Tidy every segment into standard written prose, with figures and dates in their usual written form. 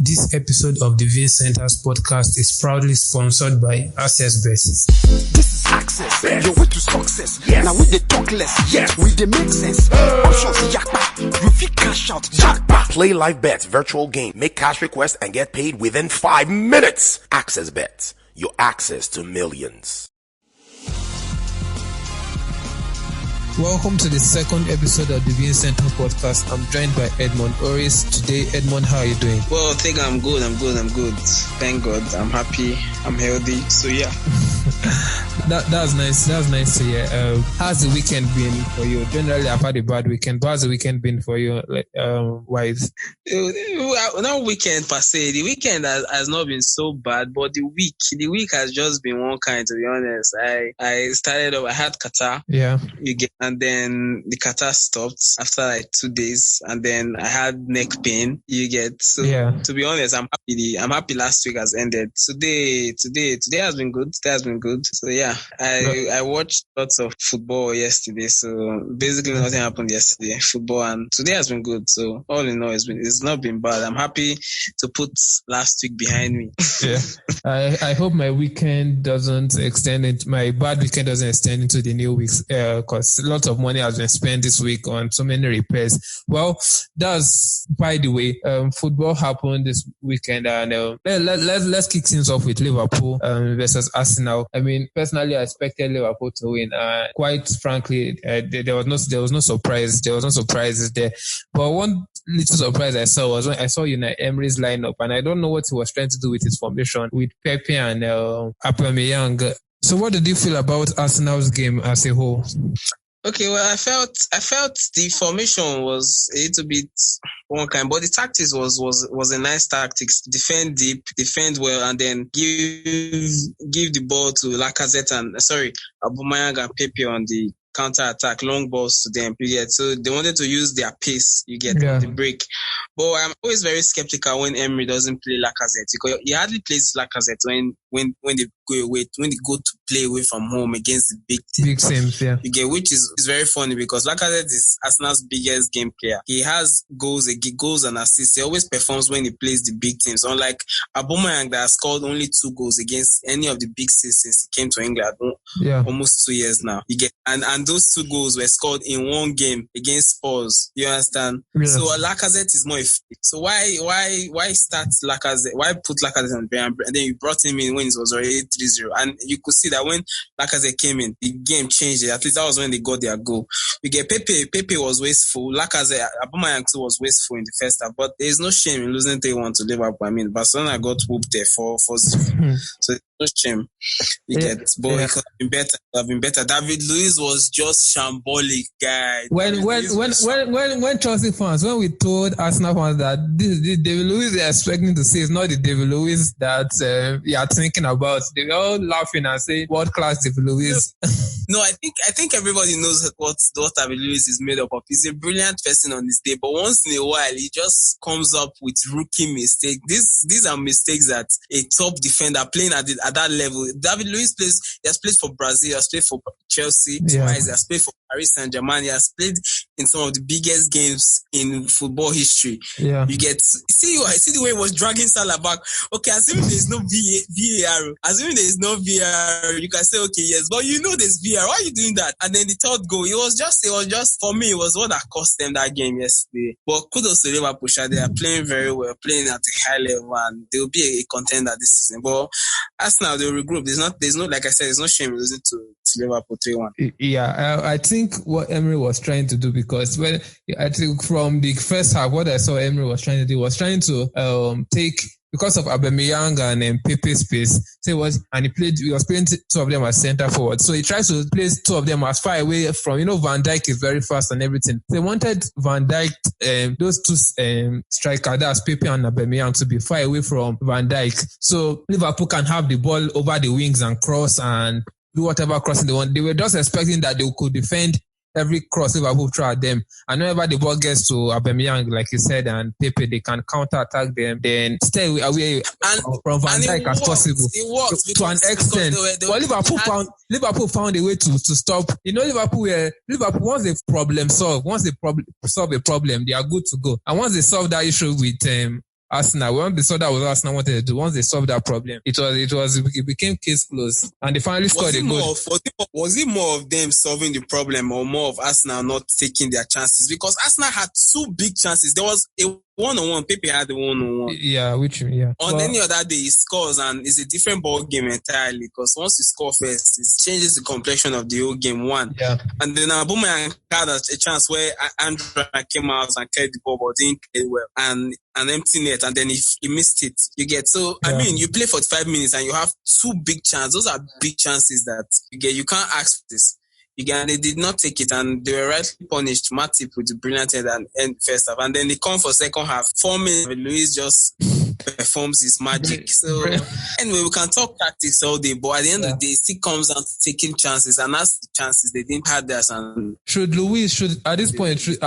This episode of the Vincenters podcast is proudly sponsored by Access Bet. This is Access, your way to success. Yes. Now with the talk less, yes. With the make sense. Options, yakpa. You fit cash out, jackpot. Play live bets, virtual game, make cash requests, and get paid within 5 minutes. Access Bet, your access to millions. Welcome to the second episode of the Vincenter podcast. I'm joined by Edmund Oris. Today, Edmund, how are you doing? Well, Tega, I'm good. Thank God. I'm happy. I'm healthy. So, yeah. That's nice. That's nice to hear. How's the weekend been for you? Generally, I've had a bad weekend. But how's the weekend been for you? Wise? Not weekend per se. The weekend has not been so bad, but the week has just been one kind, to be honest. I started off, I had Qatar. Yeah. And then the Qatar stopped after like 2 days, and then I had neck pain. So yeah. To be honest, I'm happy last week has ended. Today has been good. So yeah, I watched lots of football yesterday. So basically nothing happened yesterday. Football, and today has been good. So all in all, it's not been bad. I'm happy to put last week behind me. Yeah. I hope my weekend doesn't extend into my bad weekend doesn't extend into the new weeks, because a lot of money has been spent this week on so many repairs. Well, that's, by the way, football happened this weekend, and let's kick things off with Liverpool versus Arsenal. I mean, personally, I expected Liverpool to win. Quite frankly, there was no surprise. There was no surprises there. But one little surprise I saw was when I saw Unai Emery's lineup, and I don't know what he was trying to do with his formation with Pepe and Aubameyang. So what did you feel about Arsenal's game as a whole? Okay, well, I felt the formation was a little bit one kind, but the tactics was a nice tactics. Defend deep, defend well, and then give the ball to Lacazette and Aubameyang and Pepe on the counter attack, long balls to them. You get, so they wanted to use their pace. You get the break. But I'm always very skeptical when Emery doesn't play Lacazette, because he hardly plays Lacazette when they go away, when they go to play away from home against the big teams. Big teams, yeah. You get, which is very funny because Lacazette is Arsenal's biggest game player. He has goals and assists. He always performs when he plays the big teams. Unlike Aubameyang that has scored only 2 goals against any of the big teams since he came to England. Almost 2 years now. You get, and those 2 goals were scored in one game against Spurs. You understand? Yeah. So Lacazette is more. So why start Lacazette? Why put Lacazette on Brian? And then you brought him in when it was already 3-0, and you could see that when Lacazette came in, the game changed. At least that was when they got their goal. You get Pepe was wasteful. Lacazette, Aubameyang too was wasteful in the first half. But there is no shame in losing 3-1 to Liverpool. I mean, Barcelona got whooped there 4-0. So there's no shame. You get, but it could have been better. David Luiz was just shambolic, guy. When Chelsea fans, when we told Arsenal fans that this David Luiz they're expecting to see is not the David Luiz that you are thinking about, they were all laughing and saying, "World class David Luiz." No, I think everybody knows what David Luiz is made up of. He's a brilliant person on his day, but once in a while he just comes up with rookie mistakes. These are mistakes that a top defender playing at that level. David Luiz has played for Brazil, has played for Chelsea twice, he has played for Paris Saint-Germain, he has played in some of the biggest games in football history. Yeah. You get, see the way he was dragging Salah back. Okay, assuming there is no VAR, you can say, okay, yes, but you know there's VAR. Why are you doing that? And then the third goal, it was just for me, it was what that cost them that game yesterday. But kudos to Liverpool, they are playing very well, playing at a high level, and they will be a contender this season. But Arsenal, they'll regroup. There's no, like I said, there's no shame in losing to Liverpool 3-1. Yeah, I think what Emery was trying to do, because I think from the first half, what I saw Emery was trying to do was trying to take, because of Aubameyang and Pepe's space, he was playing 2 of them as centre forward. So he tries to place 2 of them as far away from, Van Dijk is very fast and everything. They wanted Van Dijk, those 2 strikers, that's Pepe and Aubameyang, to be far away from Van Dijk. So Liverpool can have the ball over the wings and cross and do whatever crossing they want. They were just expecting that they could defend every cross Liverpool throw at them. And whenever the ball gets to Aubameyang, like you said, and Pepe, they can counter-attack them, then stay away from Van Dijk as possible. It works to an extent. But Liverpool found a way to stop. Liverpool, once they solve a problem, they are good to go. And once they solve that issue with Arsenal. When they saw that was Arsenal wanted to do, once they solved that problem, it became case closed, and they finally scored a goal. Was it more of them solving the problem, or more of Arsenal not taking their chances? Because Arsenal had 2 big chances. There was a one-on-one. Pepe had the one-on-one. Yeah, On any other day, he scores, and it's a different ball game entirely. Because once you score first, it changes the complexion of the whole game. Yeah. And then Aubameyang had a chance where Andrew came out and carried the ball, but didn't play well, and an empty net, and then he missed it. You get I mean, you play 45 minutes and you have 2 big chances. Those are big chances that you get. You can't ask for this. They did not take it, and they were rightly punished. Matip with the brilliant head and first half, and then they come for second half. 4 minutes, Luis just performs his magic. So anyway, we can talk tactics all day, but at the end of the day, it still comes down to taking chances, and that's the chances they didn't have theirs. And should at this point should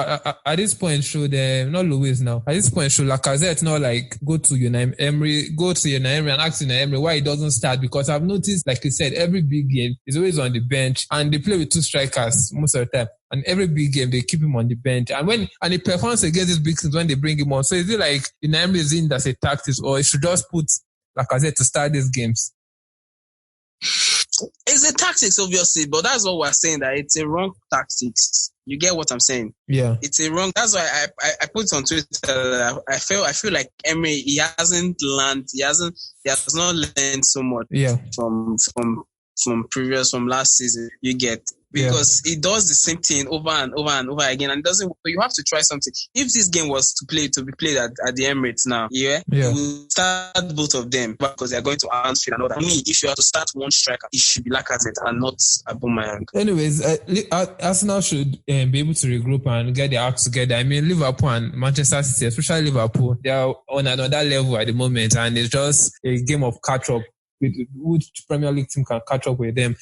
Lacazette not like go to Unai Emery and ask Unai Emery why he doesn't start? Because I've noticed, like you said, every big game is always on the bench, and they play with 2 strikers most of the time. And every big game, they keep him on the bench. And he performs against these big teams when they bring him on. So is it like Unai Emery is in that's a tactics, or it should just put Lacazette to start these games? It's a tactics, obviously, but that's what we're saying, that it's a wrong tactics. You get what I'm saying? Yeah. It's a wrong. That's why I put it on Twitter. I feel like Emery, he has not learned so much from last season. You get. Because he does the same thing over and over and over again, and it doesn't. So you have to try something. If this game was to be played at the Emirates now, you will start both of them because they are going to Anfield and all that. I mean, if you have to start one striker, it should be Lacazette and not Aubameyang. Anyways, Arsenal should be able to regroup and get their acts together. I mean, Liverpool and Manchester City, especially Liverpool, they are on another level at the moment, and it's just a game of catch up. Which Premier League team can catch up with them.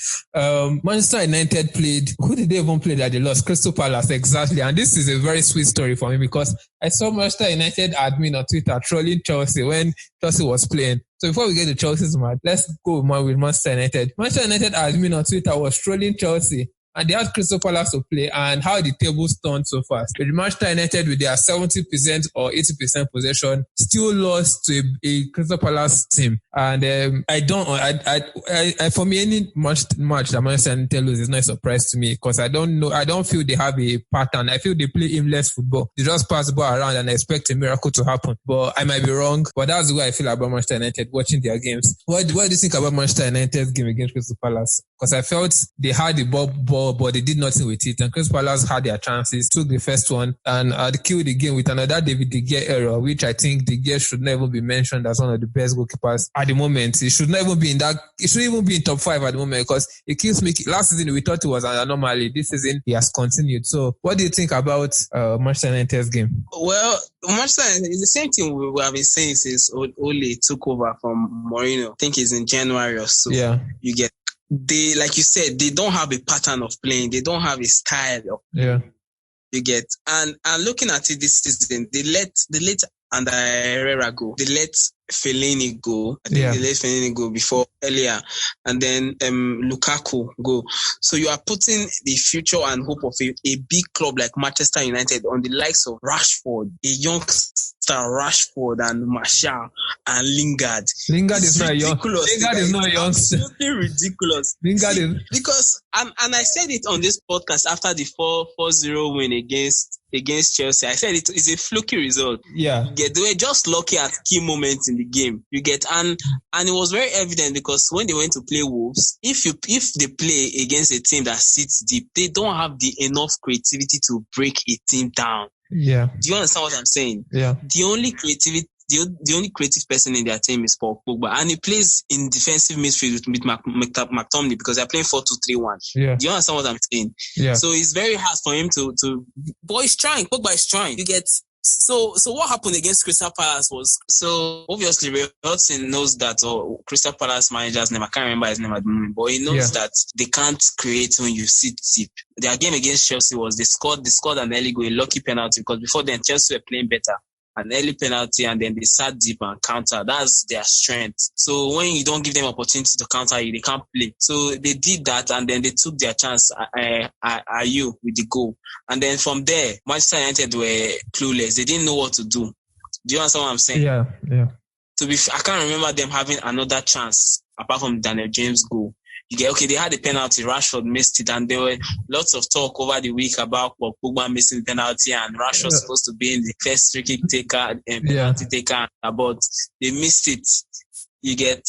Manchester United played. Who did they even play that they lost? Crystal Palace, exactly. And this is a very sweet story for me because I saw Manchester United admin on Twitter trolling Chelsea when Chelsea was playing. So before we get to Chelsea's match, let's go with Manchester United. Manchester United admin on Twitter was trolling Chelsea. And they had Crystal Palace to play, and how the tables turned so fast. With Manchester United with their 70% or 80% possession, still lost to a Crystal Palace team. And for me, any match that Manchester United loses is not a surprise to me because I don't feel they have a pattern. I feel they play aimless football. They just pass the ball around and expect a miracle to happen. But I might be wrong. But that's the way I feel about Manchester United watching their games. What do you think about Manchester United's game against Crystal Palace? Because I felt they had the ball, but they did nothing with it. And Crystal Palace had their chances, took the first one, and killed the game with another David De Gea error, which I think De Gea should never be mentioned as one of the best goalkeepers at the moment. It should not even be it shouldn't even be in top 5 at the moment because it keeps making. Last season we thought it was an anomaly. This season he has continued. So what do you think about Manchester United's game? Well, Manchester United is the same thing we have been saying since Ole took over from Mourinho. I think it's in January or so. Yeah. You get. They, like you said, they don't have a pattern of playing. They don't have a style of playing. You get. And looking at it this season, they let Ander Herrera go. They let Fellaini go. I think they let Fellaini go earlier. And then Lukaku go. So you are putting the future and hope of a big club like Manchester United on the likes of Rashford, a youngster Rashford and Martial and Lingard. Lingard is not young. Lingard is not young. Absolutely ridiculous. Lingard is because and I said it on this podcast after the 4-0 win against Chelsea. I said it is a fluky result. Yeah. They were just lucky at key moments in the game. You get and it was very evident because when they went to play Wolves, if they play against a team that sits deep, they don't have the enough creativity to break a team down. Yeah. Do you understand what I'm saying? Yeah. The only creative person in their team is Paul Pogba, and he plays in defensive midfield with McTominay because they're playing 4-2-3-1. Yeah. Do you understand what I'm saying? Yeah. So it's very hard for him to. But he's trying. Pogba is trying. You get. So what happened against Crystal Palace was, so obviously Ray Hodgson knows that, or Crystal Palace manager's name, I can't remember his name at the moment, but he knows that they can't create when you sit deep. Their game against Chelsea was they scored an early goal, a lucky penalty, because before then Chelsea were playing better. An early penalty, and then they sat deep and counter. That's their strength. So when you don't give them opportunity to counter you, they can't play. So they did that, and then they took their chance with the goal. And then from there, Manchester United were clueless. They didn't know what to do. Do you understand what I'm saying? Yeah. I can't remember them having another chance apart from Daniel James' goal. They had a penalty, Rashford missed it, and there were lots of talk over the week about Pogba missing the penalty, and Rashford supposed to be in the first free kick taker and penalty taker, but they missed it. He played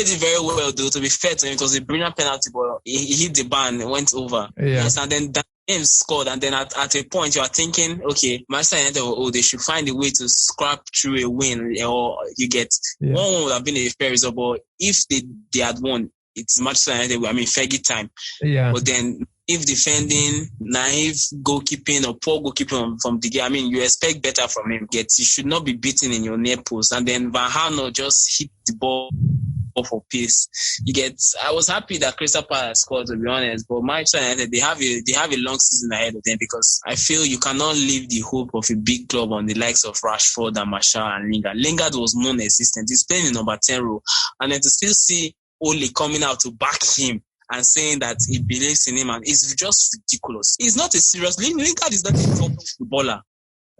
it very well, though, to be fair to him. It was a brilliant penalty, but he hit the bar and went over. Yeah. Yes, and then James scored, and then at a point you are thinking, okay, Manchester United, they should find a way to scrap through a win, or 1-1 would have been a fair result, but if they had won, it's Manchester United, Fergie time. Yeah. But then, if defending, naive goalkeeping or poor goalkeeping from Tega, you expect better from him. You should not be beaten in your near post. And then Van Gaal just hit the ball for pace. I was happy that Crystal Palace scored, to be honest. But Manchester United, they have a long season ahead of them, because I feel you cannot leave the hope of a big club on the likes of Rashford and Martial and Lingard. Lingard was non-existent. He's playing in number 10 role, and then to still see Ole coming out to back him and saying that he believes in him, and it's just ridiculous. He's not a serious. Lingard is not a top footballer.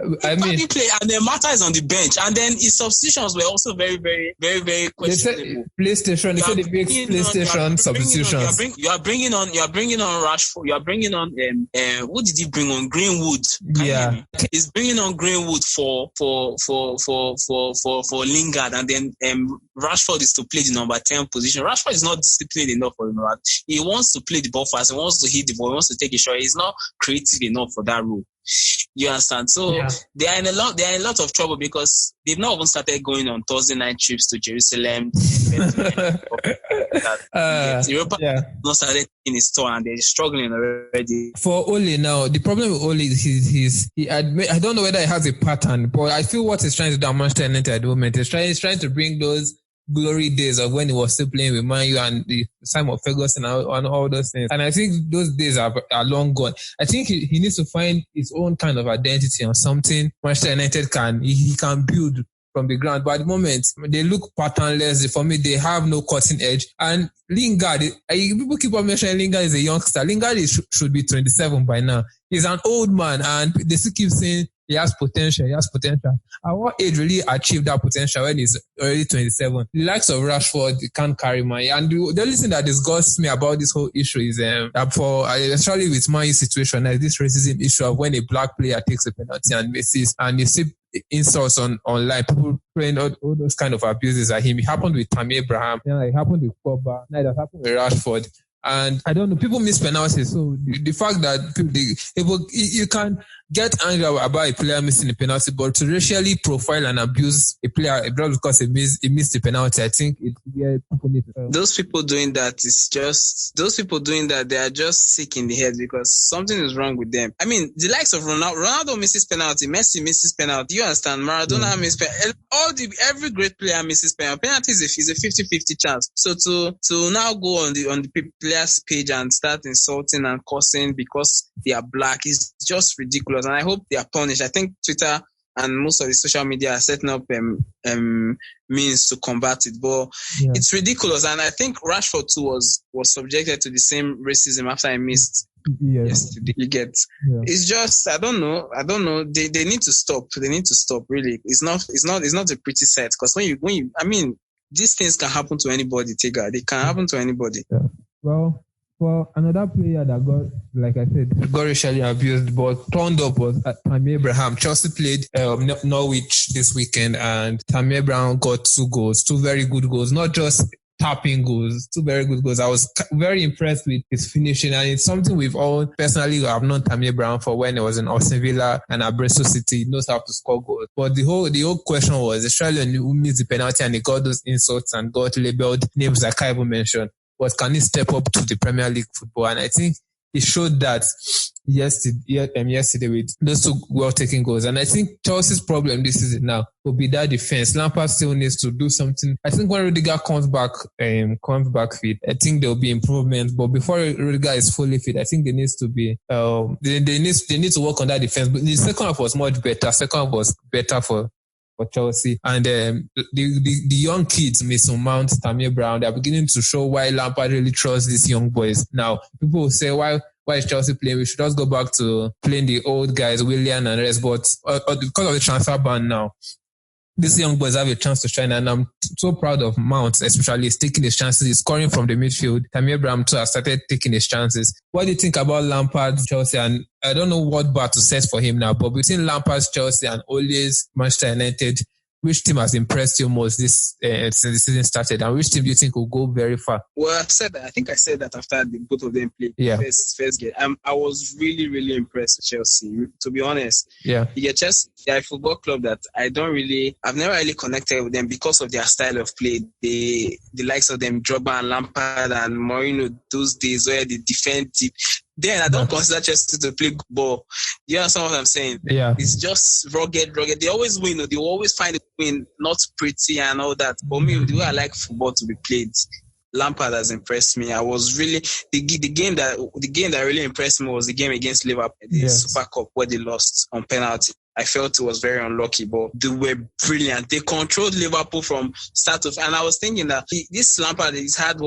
He play, and then Mata is on the bench, and then his substitutions were also very, very, very, very questionable. They said he makes PlayStation substitutions. You are bringing on Rashford. You are bringing on who did he bring on? Greenwood. He's bringing on Greenwood for Lingard, and then Rashford is to play the number 10 position. Rashford is not disciplined enough for him. He wants to play the ball fast. He wants to hit the ball. He wants to take a shot. He's not creative enough for that role. You understand? So they are in a lot of trouble, because they've not even started going on Thursday night trips to Jerusalem. Europa not started in his tour, and they're struggling already. For Ole now, the problem with Ole is I don't know whether he has a pattern, but I feel what he's trying to do at Manchester United at the moment is trying to bring those glory days of when he was still playing with Man U and the time of Ferguson and all those things. And I think those days are long gone. I think he needs to find his own kind of identity on something Manchester United can build from the ground. But at the moment, they look patternless. For me, they have no cutting edge. And Lingard, people keep on mentioning Lingard is a youngster. Lingard should be 27 by now. He's an old man, and they still keep saying he has potential. At what age really achieve that potential when he's already 27? The likes of Rashford can't carry money. And the only thing that disgusts me about this whole issue is especially with my situation, like this racism issue of when a black player takes a penalty and misses, and you see insults online, people praying all those kind of abuses at him. It happened with Tammy Abraham. It happened with Pogba. Now it has happened with Rashford. And I don't know, people miss penalties. So the fact that you can get angry about a player missing a penalty, but to racially profile and abuse a player because he missed the penalty, I think people need to. Those people doing that, they are just sick in the head, because something is wrong with them. The likes of Ronaldo misses penalty, Messi misses penalty. You understand? Maradona misses penalty. Every great player misses penalty. Penalty is a 50-50 chance. So to now go on the players' page and start insulting and cursing because they are black is just ridiculous. And I hope they are punished. I think Twitter and most of the social media are setting up means to combat it, but it's ridiculous. And I think Rashford too was subjected to the same racism after he missed yesterday. It's just I don't know. They need to stop. Really, it's not a pretty sight, because when you these things can happen to anybody. Tega, they can happen to anybody. Yeah. Well, another player that got racially abused but turned up was Tammy Abraham. Chelsea played Norwich this weekend, and Tammy Abraham got 2 goals, 2 very good goals, not just tapping goals, 2 very good goals. I was very impressed with his finishing, and it's something we've all personally have known Tammy Abraham for when he was in Aston Villa and at Bristol City. He knows how to score goals. But the whole question was, especially who missed the penalty and he got those insults and got labelled names that I even mentioned, was can he step up to the Premier League football? And I think he showed that yesterday with those 2 well-taken goals. And I think Chelsea's problem this season now will be that defense. Lampard still needs to do something. I think when Rudiger comes back fit, I think there will be improvements. But before Rudiger is fully fit, I think there needs to be they need to work on that defense. But the second half was much better. Second half was better for Chelsea, and the young kids, Mason Mount, Tammy Brown, they are beginning to show why Lampard really trusts these young boys. Now, people will say, why is Chelsea playing? We should just go back to playing the old guys, Willian and rest. But because of the transfer ban now, these young boys have a chance to shine, and I'm so proud of Mount, especially. He's taking his chances. He's scoring from the midfield. Tammy Abraham too has started taking his chances. What do you think about Lampard, Chelsea? And I don't know what bar to set for him now, but between Lampard's Chelsea and Ole's Manchester United, which team has impressed you most since the season started, and which team do you think will go very far? Well, I think I said that after both of them played first game. I was really, really impressed with Chelsea, to be honest. Yeah. Chelsea, they're a football club that I've never really connected with them because of their style of play. The likes of them, Drogba and Lampard and Mourinho, those days where they defend deep. Then I don't consider Chelsea to play ball. You understand what I'm saying? Yeah. It's just rugged. They always win. They always find a win, not pretty and all that. But me, the way I like football to be played, Lampard has impressed me. I was really the game that really impressed me was the game against Liverpool, the Super Cup, where they lost on penalty. I felt it was very unlucky, but they were brilliant. They controlled Liverpool from start to finish. And I was thinking that this Lampard, he's had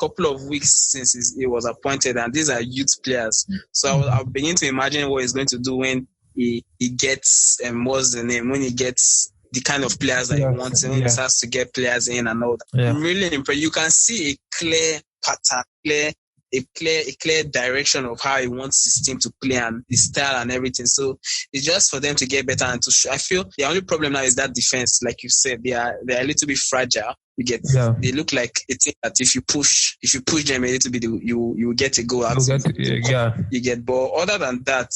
couple of weeks since he was appointed, and these are youth players. So I'll begin to imagine what he's going to do when he gets what's the name? When he gets the kind of players that he wants, and when he starts to get players in and all that. Yeah. I'm really impressed. You can see a clear pattern, a clear direction of how he wants his team to play and his style and everything. So it's just for them to get better and I feel the only problem now is that defense. Like you said, they're a little bit fragile. They look like a team that if you push them a little bit, you get a goal out. You get ball. Other than that,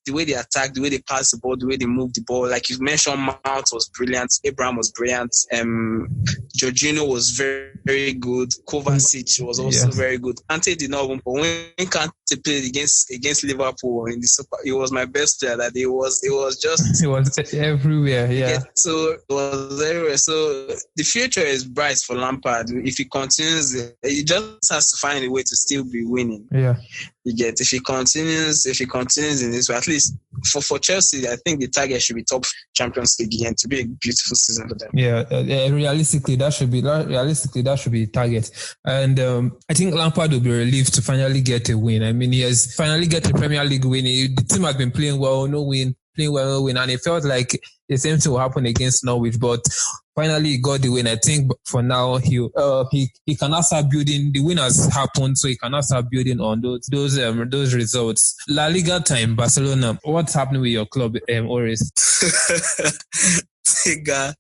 the way they attack, the way they pass the ball, the way they move the ball. Like you mentioned, Mount was brilliant. Abraham was brilliant. Jorginho was very, very good. Kovacic was also very good. Kante did not win, but when Kante played against Liverpool in the Super, he was my best player. That it was everywhere. Yeah. So it was everywhere. So the future is bright for Lampard. If he continues, he just has to find a way to still be winning. Yeah. If he continues in this way, at least for Chelsea, I think the target should be top Champions League again to be a beautiful season for them. Yeah, realistically, that should be the target. And I think Lampard will be relieved to finally get a win. I mean, he has finally get a Premier League win. The team has been playing well, no win, and it felt like the same thing will happen against Norwich, but finally he got the win. I think for now he can now start building. The win has happened, so he can now start building on those results. La Liga time, Barcelona. What's happening with your club, Oris? Tega,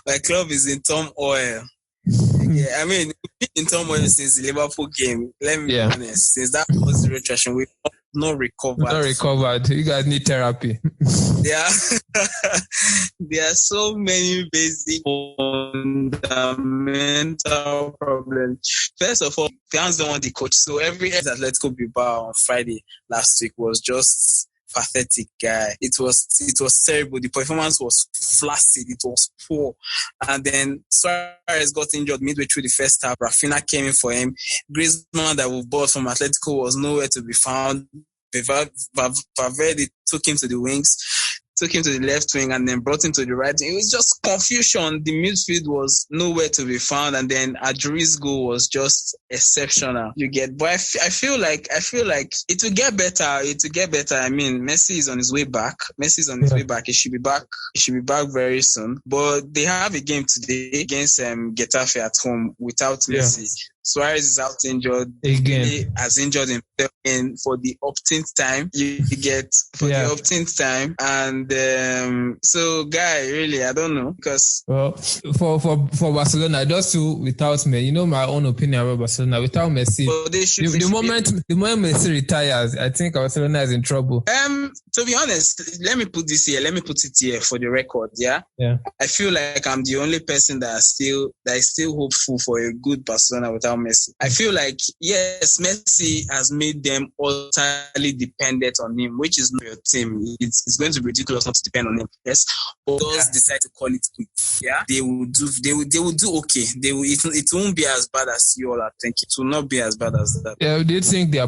my club is in turmoil. Yeah, I mean, in turmoil since the Liverpool game. Let me be honest. Since that was the retraction, we've not recovered. You guys need therapy. There are so many basic fundamental problems. First of all, fans don't want the coach. So every Atletico Bilbao on Friday last week was just pathetic, guy. It was terrible. The performance was flaccid. It was poor. And then Suarez got injured midway through the first half. Rafinha came in for him. Griezmann that we bought from Atletico was nowhere to be found. Valverde took him to the wings, took him to the left wing, and then brought him to the right. It was just confusion. The midfield was nowhere to be found, and then Adjuri's goal was just exceptional. But I feel like it will get better. I mean, Messi is on his way back. He should be back. He should be back very soon. But they have a game today against Getafe at home without Messi. Suarez is out injured again. He has injured himself in for the umpteenth time. The umpteenth time, and so guy, really, I don't know because for Barcelona, just without Messi, you know my own opinion about Barcelona. Without Messi, the moment Messi retires, I think Barcelona is in trouble. To be honest, let me put it here for the record. Yeah. I feel like I'm the only person that is still hopeful for a good Barcelona without Messi. I feel like, yes, Messi has made them utterly dependent on him, which is not your team. It's going to be ridiculous not to depend on him. Yes, but those decide to call it quits. Yeah, they will do okay. It won't be as bad as you all are thinking. It will not be as bad as that. Yeah. Do you think there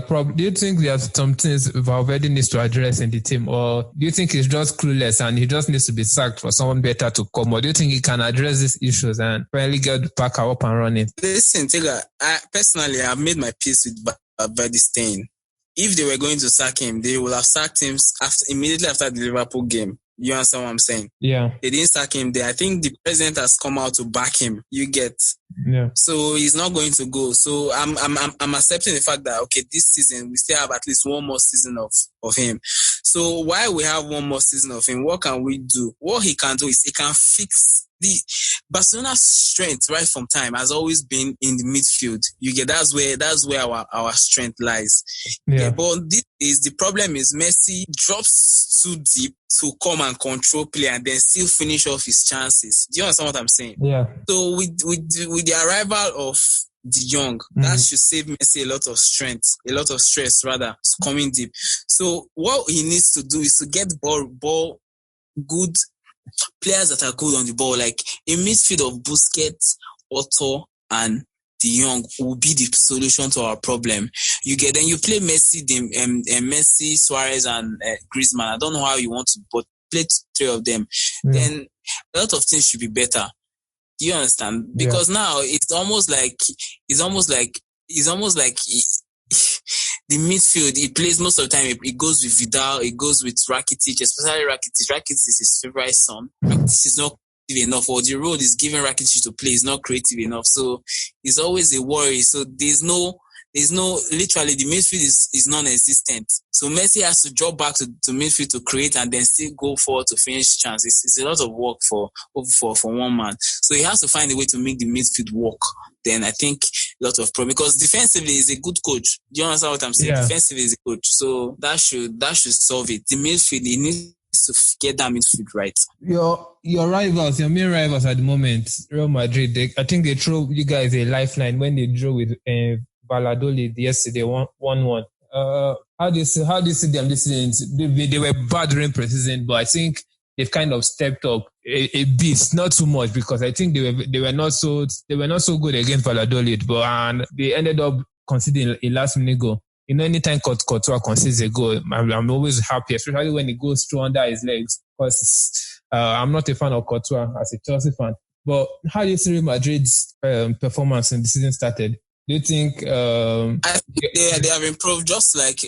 are some things Valverde needs to address in the team, or do you think he's just clueless and he just needs to be sacked for someone better to come, or do you think he can address these issues and finally get back up and running? Listen, Tega, I've made my peace with Valverde staying. If they were going to sack him, they would have sacked him immediately after the Liverpool game. You understand what I'm saying? Yeah. They didn't sack him there. I think the president has come out to back him. You get. Yeah. So he's not going to go. So I'm accepting the fact that okay, this season we still have at least one more season of him. So while we have one more season of him, what can we do? What he can do is he can fix the Barcelona's strength right from time has always been in the midfield. You get that's where our strength lies. Yeah. But the problem is Messi drops too deep to come and control play and then still finish off his chances. Do you understand what I'm saying? Yeah. So with the arrival of De Jong, that should save Messi a lot of stress rather, coming deep. So what he needs to do is to get ball good players that are good on the ball, like a midfield of Busquets, Otto, and De Jong will be the solution to our problem. You play Messi, Messi, Suarez, and Griezmann. I don't know how you want to, but play three of them. Yeah. Then a lot of things should be better. Do you understand? Because now it's almost like the midfield, he plays most of the time. It goes with Vidal, it goes with Rakitic, especially Rakitic. Rakitic is his favorite son. Rakitic is not creative enough, or the role is given Rakitic to play is not creative enough. So it's always a worry. So there's no literally the midfield is non-existent. So Messi has to drop back to midfield to create and then still go forward to finish chances. It's a lot of work for one man. So he has to find a way to make the midfield work. Then I think a lot of problem, because defensively he's a good coach. Do you understand what I'm saying? Yeah. Defensively he's a coach. So that should solve it. The midfield, he needs to get that midfield right. Your main rivals at the moment, Real Madrid, I think they throw you guys a lifeline when they drew with Valladolid yesterday, 1-1. How do you see them this season? They were bad during preseason, but I think they've kind of stepped up a bit, not too much, because I think they were not so good against Valladolid, but they ended up conceding a last minute goal. You know, anytime Courtois concedes a goal, I'm always happy, especially when it goes through under his legs, because I'm not a fan of Courtois as a Chelsea fan. But how do you see Real Madrid's performance in the season started? Do you think I think they have improved just like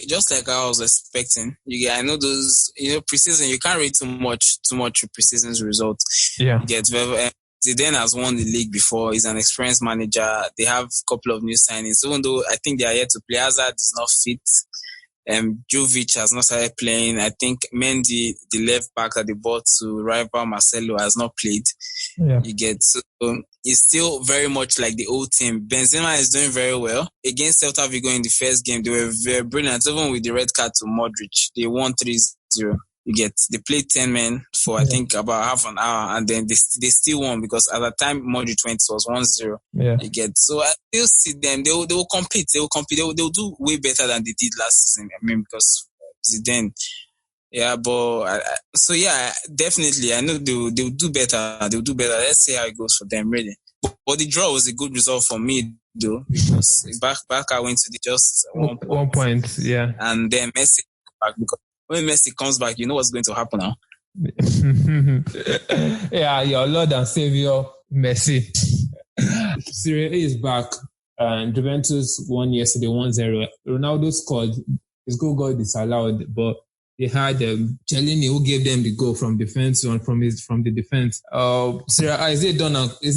I was expecting? I know those, preseason, you can't read too much preseason's results. Yeah. You get Zidane has won the league before. He's an experienced manager. They have a couple of new signings, even though I think they are yet to play. Hazard is not fit. Jovic has not started playing. I think Mendy, the left back that they bought to rival Marcelo, has not played. Yeah. You get, so it's still very much like the old team. Benzema is doing very well. Against Celta Vigo in the first game, they were very brilliant. Even with the red card to Modric, they won 3-0. They played 10 men for I think about half an hour, and then they still won, because at the time Modric went, it was 1-0. Yeah. So I still see them. They will compete. They will do way better than they did last season. I mean, because Zidane. Yeah, but definitely. I know they will do better. They will do better. Let's see how it goes for them, really. But the draw was a good result for me, though, because Barca went to just 1 point. Yeah. And then Messi back, because when Messi comes back, you know what's going to happen now. Yeah, your Lord and Savior, Messi. Serie A is back, and Juventus won yesterday 1-0. Ronaldo scored. His goal got disallowed, but they had Cellini, who gave them the goal from defense and from the defense. Serie A, is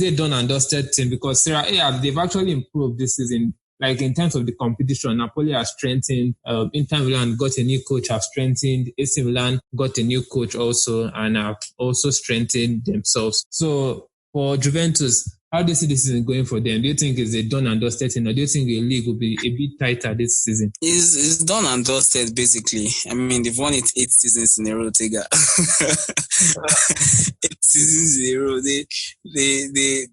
it done and dusted team? Because Serie A, they've actually improved this season. Like in terms of the competition, Napoli has strengthened. Inter Milan got a new coach, have strengthened. AC Milan got a new coach also, and have also strengthened themselves. So for Juventus, how do you see this season going for them? Do you think it's a done and dusted thing, or do you think the league will be a bit tighter this season? It's done and dusted, basically. I mean, they've won it 8 seasons in a row, Tega. 8 seasons in a row.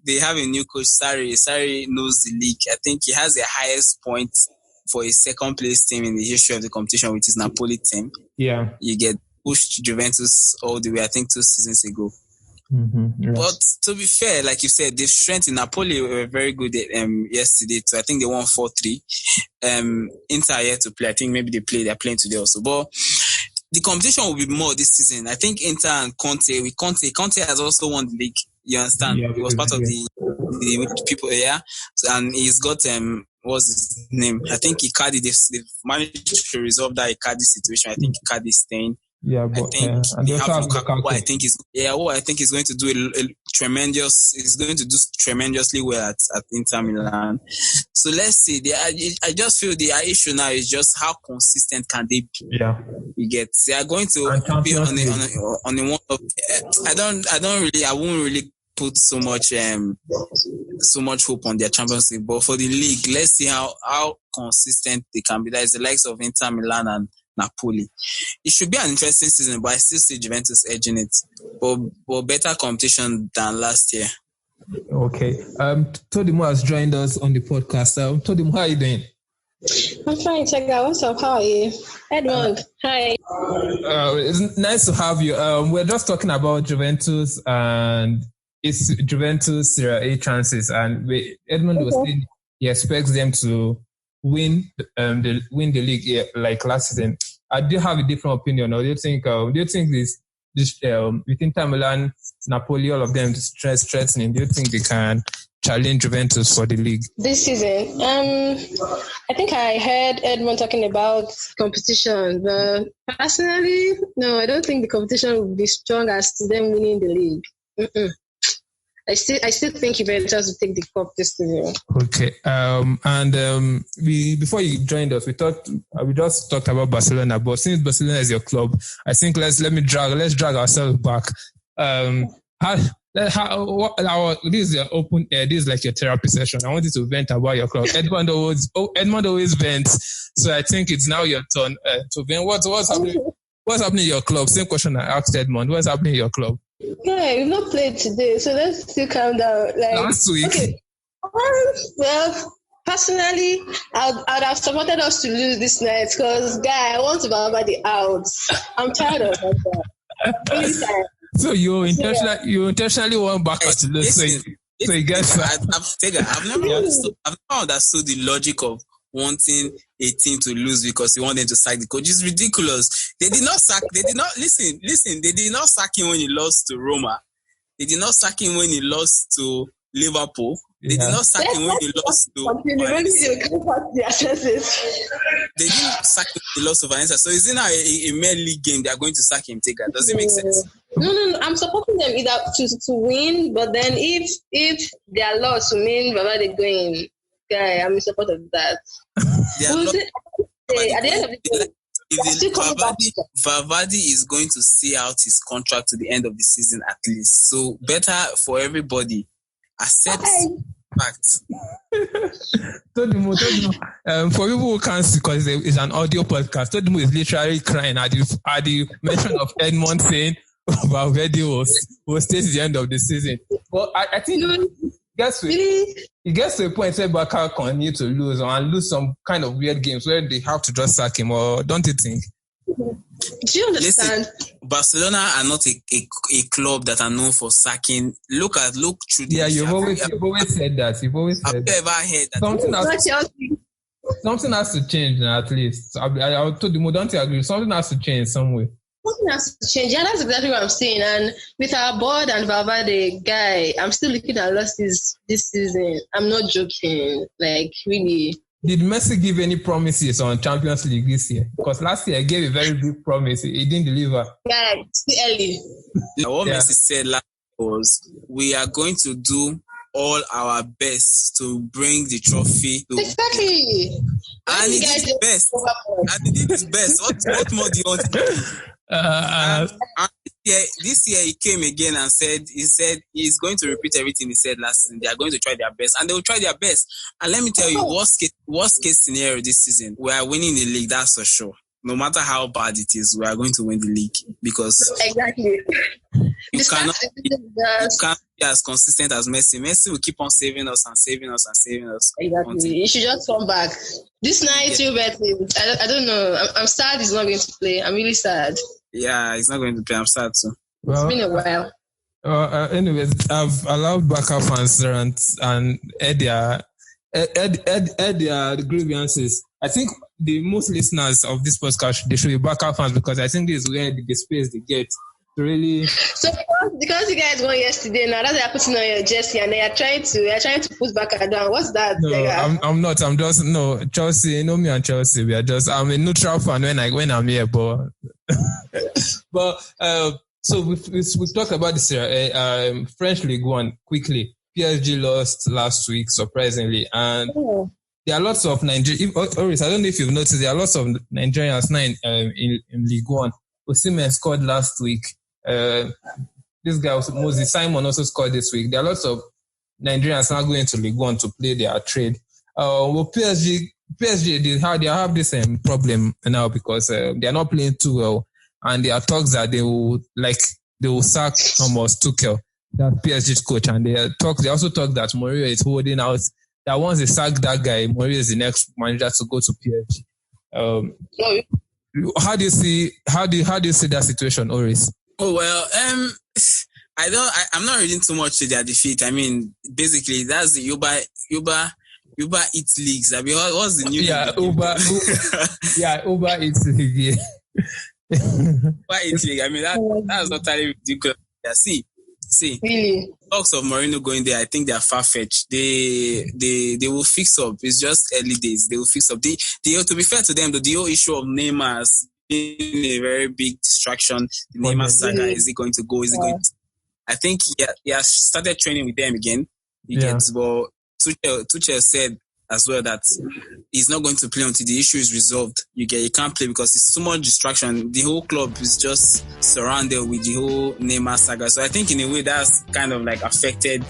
They have a new coach, Sarri. Sarri knows the league. I think he has the highest point for a second place team in the history of the competition, which is Napoli team. Yeah. You get pushed Juventus all the way, I think 2 seasons ago. Mm-hmm. Right. But to be fair, like you said, they've strengthened. Napoli were very good yesterday too. I think they won 4-3. Inter are yet to play. I think maybe they're playing today also. But the competition will be more this season. I think Inter and Conte has also won the league. You understand? Yeah, he was part of the people, yeah. So, and he's got what's his name? I think Icardi. They've managed to resolve that Icardi situation. I think Icardi is staying. Yeah, but I think and they also have have Lukaku, who I Lukaku. think is going to do is going to do tremendously well at Inter Milan. So let's see. I just feel the issue now is just how consistent can they be? Yeah. You get, they are going to be on the one of. I won't really put so much hope on their Champions League, but for the league, let's see how consistent they can be. That is the likes of Inter Milan and Napoli. It should be an interesting season, but I still see Juventus edging it. But better competition than last year. Okay. Todimu has joined us on the podcast. Todimu, how are you doing? I'm fine, Tega. What's up? How are you? Edmund, hi. It's nice to have you. We're just talking about Juventus and its Juventus Serie A chances, and Edmund was saying he expects them to win the league like last season. Do you have a different opinion, or do you think this with Inter Milan, Napoli, all of them threatening? Do you think they can challenge Juventus for the league this season? I think I heard Edmund talking about competition, but personally, no, I don't think the competition will be strong as to them winning the league. Mm-mm. I still think Juventus will take the cup this season. Okay. Before you joined us, we just talked about Barcelona, but since Barcelona is your club, I think let's drag ourselves back. This is your open air. This is like your therapy session. I want you to vent about your club. Edmund always vents, so I think it's now your turn to vent. What's happening? What's happening in your club? Same question I asked Edmund. What's happening in your club? Yeah, we've not played today, so let's still calm down. Last week. Okay. Well, personally, I'd have supported us to lose this night because, I want to Valverde out. I'm tired of that. Really tired. So you intentionally want Barca to lose. So you guess I've never understood the logic of wanting a team to lose because you want them to sack the coach. It's ridiculous. They did not sack him when he lost to Roma. They did not sack him when he lost to Liverpool. They did not sack him when he lost to Valencia. They didn't sack him when he lost to Valencia. So is it now a mere league game they are going to sack him? Tega? Does it make sense? No. I'm supporting them either to win, but then if they are lost to mean Valverde going, I'm in support of that. At the end of the day, Valverde is going to see out his contract to the end of the season at least. So better for everybody. Accept facts. Todimu, for people who can't see, because it's an audio podcast, Todimu is literally crying at the mention of Edmund saying Valverde will stay to the end of the season. Well, I think it gets to a point where Barca continue to lose and lose some kind of weird games where they have to just sack him, or don't you think? Do you understand? Listen, Barcelona are not a club that are known for sacking. Look through the you've always said that. Have you ever heard that? Something has to change at least. I told you, don't you agree? Something has to change some way. Something has to change. Yeah, that's exactly what I'm saying. And with our board and Valverde I'm still looking at losses this season. I'm not joking. Like, really. Did Messi give any promises on Champions League this year? Because last year he gave a very big promise. He didn't deliver. Yeah, it's too early. What Messi said last was, we are going to do all our best to bring the trophy. Exactly. And he did his best. What more do you want to do? This year he came again and said he's going to repeat everything he said last season. They are going to try their best, and they will try their best. And let me tell you, worst case scenario this season, we are winning the league. That's for sure. No matter how bad it is, we are going to win the league because exactly. You cannot be as consistent as Messi. Messi will keep on saving us. Exactly. He should just come back. This night, I don't know. I'm sad he's not going to play. I'm really sad. Yeah, he's not going to play. I'm sad too. Well, it's been a while. Anyways, I've allowed Barca fans and add their grievances. I think the most listeners of this podcast, they should be Barca fans, because I think this is where the space they get to really. So because you guys won yesterday, now that's why you're putting on your jersey and you're trying to push Barca down. What's that? No, I'm not. I'm just Chelsea. You know me and Chelsea. I'm a neutral fan when I'm here, but But so we've talked about this French League One quickly. PSG lost last week, surprisingly, and there are lots of Nigerians. I don't know if you've noticed, there are lots of Nigerians now in League One. Osimhen scored last week. This guy, Moses Simon, also scored this week. There are lots of Nigerians now going to League One to play their trade. Well, PSG, they have this problem now because they are not playing too well, and there are talks that they will sack Thomas Tuchel, that PSG's coach, and they also talk that Mourinho is holding out. That once they sack that guy, Mourinho is the next manager to go to PSG. How do you see that situation, Oris? Oh well, I'm not reading too much to their defeat. I mean, basically that's the Uber Eats leagues. I mean, what's the new? Yeah, Uber Eats league. Yeah. Uber Eats league. I mean, that's totally ridiculous. Yeah, see. Really? Talks of Mourinho going there, I think they are far-fetched. They will fix up. It's just early days. They will fix up. To be fair to them, the whole issue of Neymar has been a very big distraction. The Neymar saga, is he going to go? Is he going to... I think he has started training with them again. Well, Tuchel said as well that he's not going to play until the issue is resolved. You can't play because it's too much distraction. The whole club is just surrounded with the whole Neymar saga. So I think in a way that's kind of like affected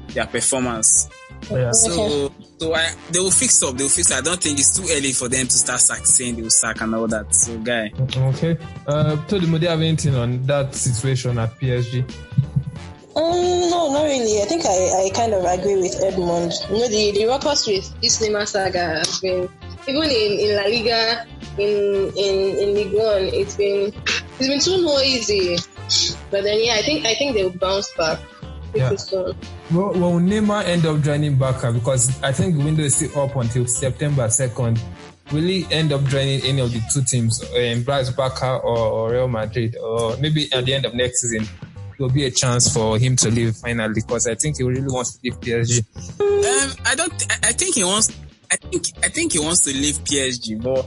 their performance. Yeah. So they will fix up. I don't think it's too early for them to start saying they will sack and all that. So, guy. Okay. Todimu, do you have anything on that situation at PSG? No, not really. I think I kind of agree with Edmund. You know, the ruckus with this Neymar saga has been, even in La Liga, in League One, it's been too noisy. But then, I think they'll bounce back. Soon. Well, Neymar end up joining Barca? Because I think the window is still up until September 2nd. Will he end up joining any of the two teams, Barca or Real Madrid, or maybe at the end of next season? There'll be a chance for him to leave finally, because I think he really wants to leave PSG. I think he wants to leave PSG, but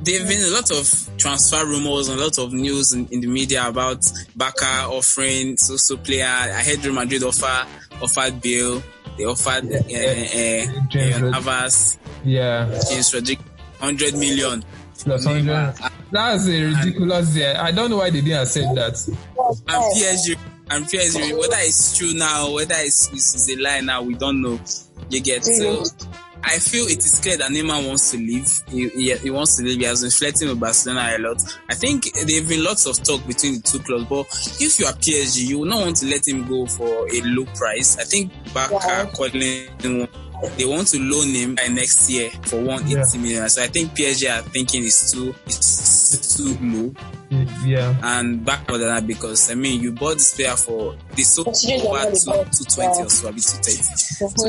there've been a lot of transfer rumors and a lot of news in the media about Barca offering so player. I heard Real Madrid offered Bale. They offered Navas. James Rodriguez, 100 million. Plus 100. That's a ridiculous. I don't know why they didn't accept that. And PSG, whether it's true now, whether it's a lie now, we don't know. You get so. I feel it is clear that Neymar wants to leave. He wants to leave. He has been flirting with Barcelona a lot. I think there have been lots of talk between the two clubs, but if you are PSG, you will not want to let him go for a low price. I think Barca calling. They want to loan him by next year for 180 million. So I think PSG are thinking it's too low. Yeah. And back on that, because I mean, you bought this player for the so over 220 or so, a bit 230. So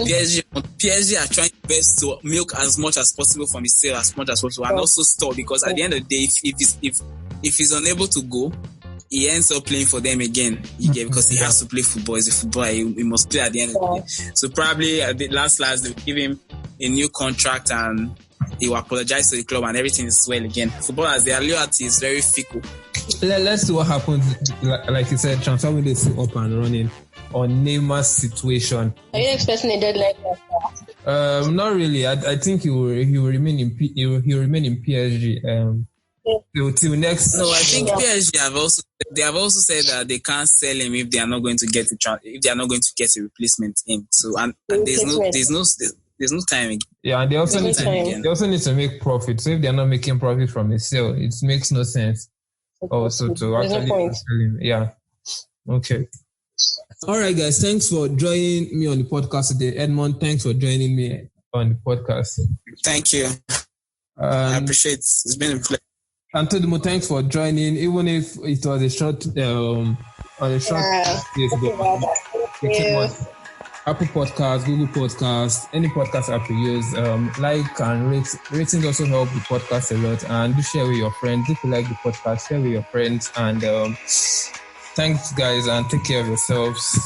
PSG are trying best to milk as much as possible from his sale, as much as possible, and also store, because at the end of the day, if he's unable to go, he ends up playing for them again, because he has to play football. He's a footballer. He must play at the end of the day. So probably at the last, they'll give him a new contract and he will apologize to the club and everything is well again. Footballers, their loyalty is very fickle. Let's see what happens. Like you said, transfer window is up and running on Neymar's situation. Are you expecting a deadline? Not really. I think he will remain in PSG. Till next. No, I think PSG have also said that they can't sell him if they are not going to get a replacement in. So and there's no time. Yeah, and they also need to make profit. So if they are not making profit from a sale, it makes no sense. Also to actually sell him. Yeah. Okay. All right, guys. Thanks for joining me on the podcast today. Edmund, thanks for joining me on the podcast. Thank you. I appreciate it. It's been a pleasure. And Todimu, thanks for joining, even if it was a short Apple Podcasts, Google Podcasts, any podcast app you use, like and rate. Ratings also help the podcast a lot, and do share with your friends. If you like the podcast, share with your friends, and thanks guys, and take care of yourselves.